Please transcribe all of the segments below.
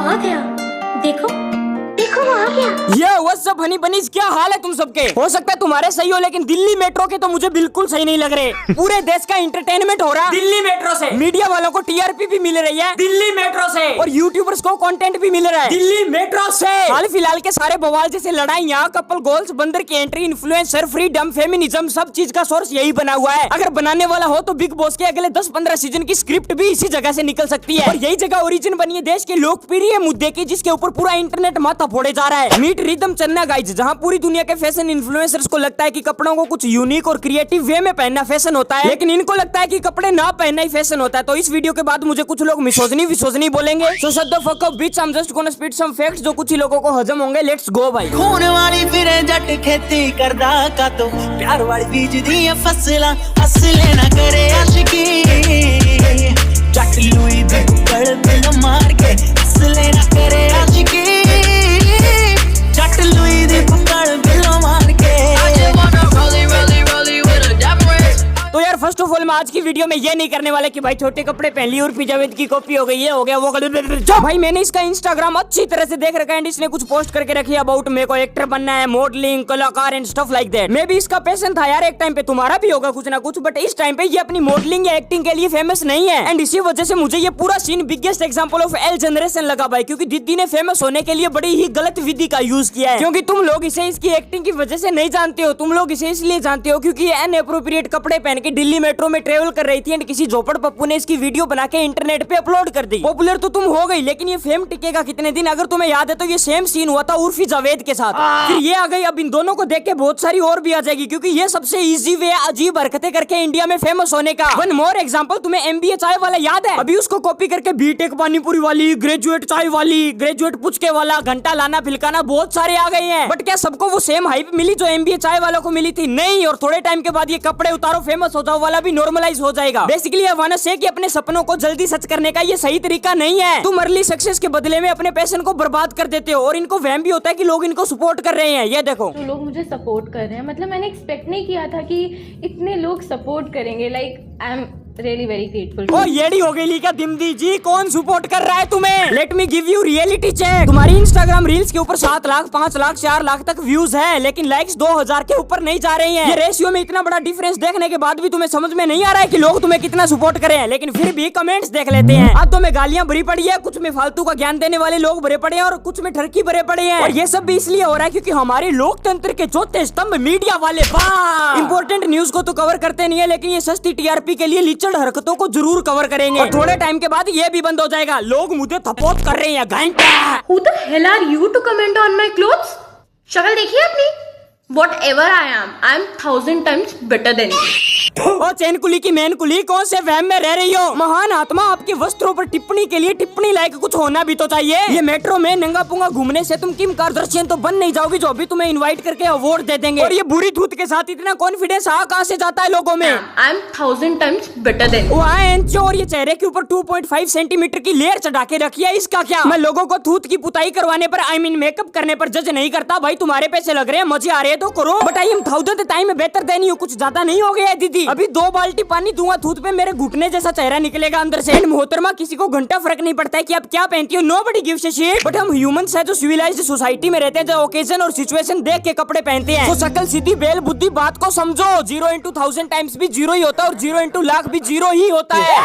आ गया। देखो देखो वो आ गया। ये व्हाट्स अप हनी बनीज, क्या हाल है तुम सबके? हो सकता है तुम्हारे सही हो, लेकिन दिल्ली मेट्रो के तो मुझे बिल्कुल सही नहीं लग रहे। पूरे देश का एंटरटेनमेंट हो रहा है दिल्ली मेट्रो से, मीडिया वालों को टीआरपी भी मिल रही है दिल्ली मेट्रो से, और यूट्यूबर्स को कंटेंट भी मिल रहा है दिल्ली मेट्रो से। हाल फिलहाल के सारे बवाल जैसे लड़ाइयाँ, कपल गोल्स, बंदर की एंट्री, इन्फ्लुएंसर, फ्रीडम, फेमिनिज्म, सब चीज का सोर्स यही बना हुआ है। अगर बनाने वाला हो तो बिग बॉस के अगले 10-15 सीजन की स्क्रिप्ट भी इसी जगह से निकल सकती है, और यही जगह ओरिजिन बनी है देश के लोकप्रिय मुद्दे की, जिसके ऊपर पूरा इंटरनेट माथा फोड़े जा रहा है। मीट रिदम चन्ना गाइज, जहां पूरी दुनिया के फैशन इन्फ्लुएंसर्स को लगता है कि कपड़ों को कुछ यूनिक और क्रिएटिव वे में पहनना फैशन होता है, लेकिन इनको लगता है कि कपड़े ना पहनना ही फैशन होता है। तो इस वीडियो के बाद मुझे कुछ लोग मिसोजनी बोलेंगे, so shut the fuck up bitch, I am just gonna speed some facts जो कुछ ही लोगों को हजम होंगे। लेट्स गो भाई। खून वाली फिरे जट खेती करदा का तो प्यार वाली बीज दी फसला असले ना करे आशिकी, जट लुई दे गल बिल मार के असले ना करे आशिकी, जट लुई दे गल बिल मार के। तो यार फर्स्ट ऑफ ऑल मैं आज की वीडियो में ये नहीं करने वाले कि भाई छोटे कपड़े पहन ली और जावेद की कॉपी हो गई, ये हो गया वो भाई मैंने इसका इंस्टाग्राम अच्छी तरह से देख रखा है, इसने कुछ पोस्ट करके रखी है अबाउट मेरे को एक्टर बनना है, मॉडलिंग, कलाकार एंड स्टफ लाइक दैट। मे भी इसका पैशन था यार एक टाइम पे, तुम्हारा भी होगा कुछ ना कुछ, बट इस टाइम पे ये अपनी मॉडलिंग या एक्टिंग के लिए फेमस नहीं है, एंड इसी वजह से मुझे ये पूरा scene biggest example of L generation लगा भाई, क्योंकि दीदी ने फेमस होने के लिए बड़ी ही गलत विधि का यूज किया है। क्योंकि तुम लोग इसे इसकी एक्टिंग की वजह से नहीं जानते हो, तुम लोग इसे इसलिए जानते हो क्योंकि ये अनएप्रोप्रिएट कपड़े पहन के दिल्ली मेट्रो में ट्रेवल कर रही थी, एंड किसी झोपड़ पप्पू ने इसकी वीडियो बना के इंटरनेट पे अपलोड कर दी। पॉपुलर तो तुम हो गई, लेकिन ये फेम टिकेगा कितने दिन? अगर तुम्हें याद है तो ये सेम सीन हुआ था उर्फी जावेद के साथ, फिर ये आ गई, अब इन दोनों को देख के बहुत सारी और भी आ जाएगी, क्योंकि ये सबसे इजी वे अजीब हरकतें करके इंडिया में फेमस होने का। वन मोर एग्जांपल, तुम्हें एमबीए चाय वाला याद है? अभी उसको कॉपी करके बीटेक पानीपुरी वाली, ग्रेजुएट चाय वाली, ग्रेजुएट पुचके वाला, घंटा लाना फिलकाना बहुत सारे आ गए हैं, बट क्या सबको वो सेम हाइप मिली जो एमबीए चाय वालों को मिली थी? नहीं। और थोड़े टाइम के बाद ये कपड़े उतारो फेमस हो जाओ वाला भी नॉर्मलाइज हो जाएगा। बेसिकली आई वांट टू से कि अपने सपनों को जल्दी सच करने का ये सही तरीका नहीं है। तुम अर्ली सक्सेस के बदले में अपने पैशन को बर्बाद कर देते हो, और इनको वहम भी होता है कि लोग इनको सपोर्ट कर रहे हैं। ये देखो तो लोग मुझे सपोर्ट कर रहे हैं, मतलब मैंने एक्सपेक्ट नहीं किया था कि इतने लोग सपोर्ट करेंगे। Like I am really very grateful. ओ येड़ी हो गई क्या दिमदी जी, कौन सपोर्ट कर रहा है तुम्हें? Let me give you reality check. तुम्हारी इंस्टाग्राम रील्स के ऊपर 7 लाख, 5 लाख, 4 लाख तक व्यूज है, लेकिन लाइक्स 2000 के ऊपर नहीं जा रही हैं। ये रेशियो में इतना बड़ा डिफरेंस देखने के बाद भी तुम्हें समझ में नहीं आ रहा है कि लोग तुम्हें कितना सपोर्ट करे हैं, लेकिन फिर भी कमेंट्स देख लेते हैं। हाथों में गालियां भरी पड़ी है, कुछ में फालतू का ज्ञान देने वाले लोग भरे पड़े हैं, और कुछ में ठरकी भरे पड़े हैं। और ये सब भी इसलिए हो रहा है क्योंकि हमारे लोकतंत्र के चौथे स्तंभ मीडिया वाले इंपॉर्टेंट न्यूज को तो कवर करते नहीं है, लेकिन ये सस्ती टीआरपी के लिए लीचड़ हरकतों को जरूर कवर करेंगे, और थोड़े टाइम के बाद ये भी बंद हो जाएगा। लोग मुझे थपोट कर रहे हैं घंटा। Who the hell are you to comment on my clothes? शक्ल देखिए अपनी। Whatever I am 1000 times better than you. ओ चैन कुली की मैन कुली, कौन से वहम में रह रही हो? महान आत्मा, आपके वस्त्रों पर टिप्पणी के लिए टिप्पणी लायक कुछ होना भी तो चाहिए। ये मेट्रो में नंगा पुंगा घूमने से तुम किम कार्दशियन तो बन नहीं जाओगी, जो भी तुम्हें इनवाइट करके अवार्ड दे देंगे। और ये बुरी धूत के साथ इतना कॉन्फिडेंस कहाँ से जाता है लोगों में? I am 1000 times better than you. और ये चेहरे के ऊपर 2.5 सेंटीमीटर की लेयर चढ़ा के रखी है, इसका क्या? मैं लोगों को थूत की पुताई करवाने पर, आई मीन मेकअप करने पर जज नहीं करता भाई। तुम्हारे पैसे लग रहे हैं, मजे आ रहे हैं तो करो, but I am 1000th time बेहतर देनी हो। कुछ ज्यादा नहीं हो गया है दीदी? अभी 2 बाल्टी पानी दूंगा थूत पे, मेरे घुटने जैसा चेहरा निकलेगा अंदर से। मोहतरमा, किसी को घंटा फर्क नहीं पड़ता है कि आप क्या पहनती हो, nobody gives a shit. But हम ह्यूमंस हैं जो सिविलाइज्ड सोसाइटी में रहते हैं, जो ओकेजन और सिचुएशन देख के कपड़े पहनते हैं। तो शकल सीधी बेल बुद्धि बात को समझो। 0 into 1000 टाइम्स भी 0 ही होता है, और 0 into लाख भी 0 ही होता है।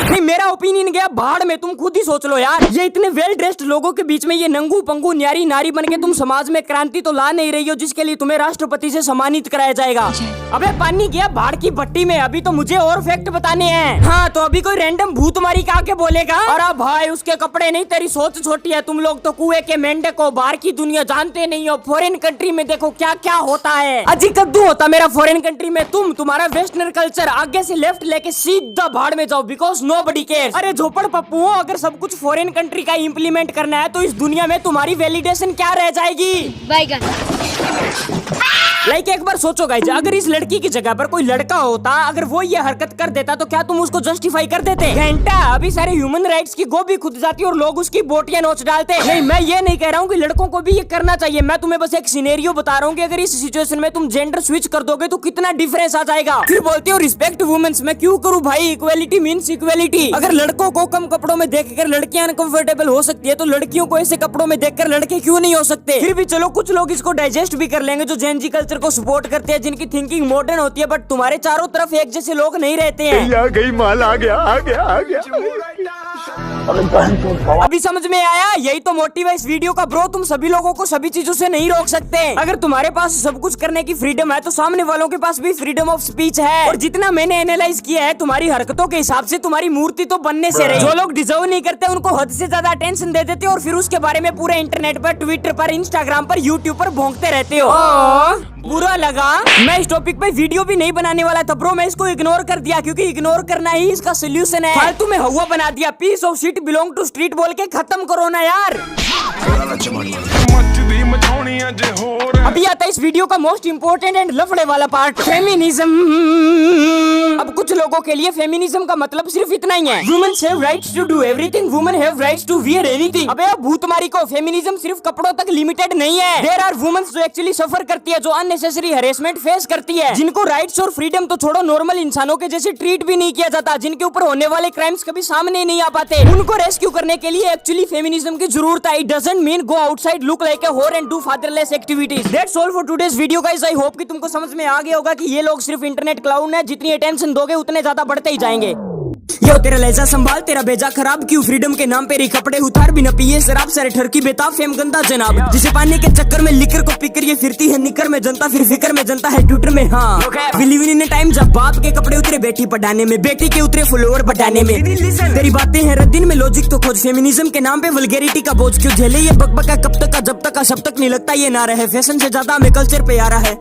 नहीं, मेरा ओपिनियन गया भाड़ में, तुम खुद ही सोच लो यार। ये इतने वेल ड्रेस्ड लोगों के बीच में ये नंगू पंगू न्यारी नारी बन के तुम समाज में क्रांति तो ला नहीं रही हो, जिसके लिए तुम्हें राष्ट्रपति से सम्मानित कराया जाएगा। अबे पानी गया भाड़ की भट्टी में, अभी तो मुझे और फैक्ट बताने हैं। हाँ, तो अभी कोई रैंडम भूत मारी का के बोलेगा, अरे भाई उसके कपड़े नहीं, तेरी सोच छोटी है, तुम लोग तो कुएं के मेंढक हो, बाहर की दुनिया जानते नहीं हो। फॉरेन कंट्री में देखो क्या क्या होता है। अजी कद्दू होता मेरा फॉरेन कंट्री में, तुम्हारा वेस्टर्न कल्चर, आगे से लेफ्ट लेके सीधा भाड़ में जाओ, बिकॉज नोबडी केयर्स। अरे झोपड़ पप्पू, अगर सब कुछ फॉरेन कंट्री का इम्प्लीमेंट करना है तो इस दुनिया में तुम्हारी वैलिडेशन क्या रह जाएगी? Bye guys. लाइक एक बार सोचो गाइस, अगर इस लड़की की जगह पर कोई लड़का होता, अगर वो ये हरकत कर देता तो क्या तुम उसको जस्टिफाई कर देते? घंटा अभी सारे ह्यूमन राइट्स की गोभी खुद जाती और लोग उसकी बोटियां नोच डालते। नहीं, मैं ये नहीं कह रहा हूँ कि लड़कों को भी ये करना चाहिए, मैं तुम्हें बस एक सिनेरियो बता रहा हूँ कि अगर इस सिचुएशन में तुम जेंडर स्विच कर दोगे तो कितना डिफरेंस आ जाएगा। फिर बोलते हो रिस्पेक्ट वुमेन्स, मैं क्यों करूँ भाई? Equality means equality. अगर लड़कों को कम कपड़ों में देखकर लड़कियां अनकंफर्टेबल हो सकती है तो लड़कियों को ऐसे कपड़ों में देखकर लड़के क्यों नहीं हो सकते? फिर भी चलो कुछ लोग इसको डाइजेस्ट भी कर लेंगे जो जेन जी कल्चर को सपोर्ट करते हैं, जिनकी थिंकिंग मॉडर्न होती है, बट तुम्हारे चारों तरफ एक जैसे लोग नहीं रहते हैं। आ गई माल, आ गया। अभी समझ में आया? यही तो मोटिव है इस वीडियो का ब्रो। तुम सभी लोगों को सभी चीजों से नहीं रोक सकते। अगर तुम्हारे पास सब कुछ करने की फ्रीडम है तो सामने वालों के पास भी फ्रीडम ऑफ स्पीच है। और जितना मैंने एनालाइज किया है, तुम्हारी हरकतों के हिसाब से तुम्हारी मूर्ति तो बनने से रही। जो लोग डिजर्व नहीं करते उनको हद से ज्यादा अटेंशन दे देते हो और फिर उसके बारे में पूरे इंटरनेट पर, ट्विटर पर, इंस्टाग्राम पर, यूट्यूब पर भोंकते रहते हो। बुरा लगा? मैं इस टॉपिक पे वीडियो भी नहीं बनाने वाला था ब्रो, मैं इसको इग्नोर कर दिया क्योंकि इग्नोर करना ही इसका सोल्यूशन है। फालतू में हवा बना दिया। Piece of shit belong to street बोल के खत्म करो ना यार। अभी आता है इस वीडियो का मोस्ट इम्पोर्टेंट एंड लफड़े वाला पार्ट, फेमिनिज्म। अब कुछ लोगों के लिए फेमिनिज्म का मतलब सिर्फ इतना ही है, women have rights to do everything, women have rights to wear anything. अबे भूतमारी को, फेमिनिज्म सिर्फ कपड़ों तक लिमिटेड नहीं है। देयर आर वुमेन जो एक्चुअली सफर करती है, जो अननेसेसरी हैरेसमेंट फेस करती है, जिनको राइट्स और फ्रीडम तो छोड़ो नॉर्मल इंसानों के जैसे ट्रीट भी नहीं किया जाता, जिनके ऊपर होने वाले क्राइम्स कभी सामने नहीं आ पाते। उनको रेस्क्यू करने के लिए एक्चुअली फेमिनिज्म की जरूरत है। It doesn't mean go outside, look like a whore and do fatherless activities. That's all for today's video guys. I hope कि तुमको समझ में आ गया होगा कि ये लोग सिर्फ इंटरनेट क्लाउड है, जितनी अटेंशन दोगे उतने ज्यादा बढ़ते ही जाएंगे। यो तेरा लहजा संभाल, तेरा भेजा खराब, क्यों फ्रीडम के नाम पे री कपड़े उतार, भी न पिए शराब, सारे ठरकी बेताब, फेम गंदा जनाब, जिसे पाने के चक्कर में लिकर को पिकर ये फिरती है निकर में जनता, फिर फिकर में जनता है ट्विटर में। हाँ, बिलीव इन टाइम जब बाप के कपड़े उतरे बेटी पढ़ाने में, बेटी के उतरे फॉलोअर बढ़ाने में। तेरी बातें हैं रद्दीन में लॉजिक तो खोज, फेमिनिज्म के नाम पे वल्गैरिटी का बोझ क्यों झेले ये बकबका, कब तक का जब तक का सब तक नहीं लगता ये ना रहे, फैशन से ज्यादा हमें कल्चर पे आ रहा है।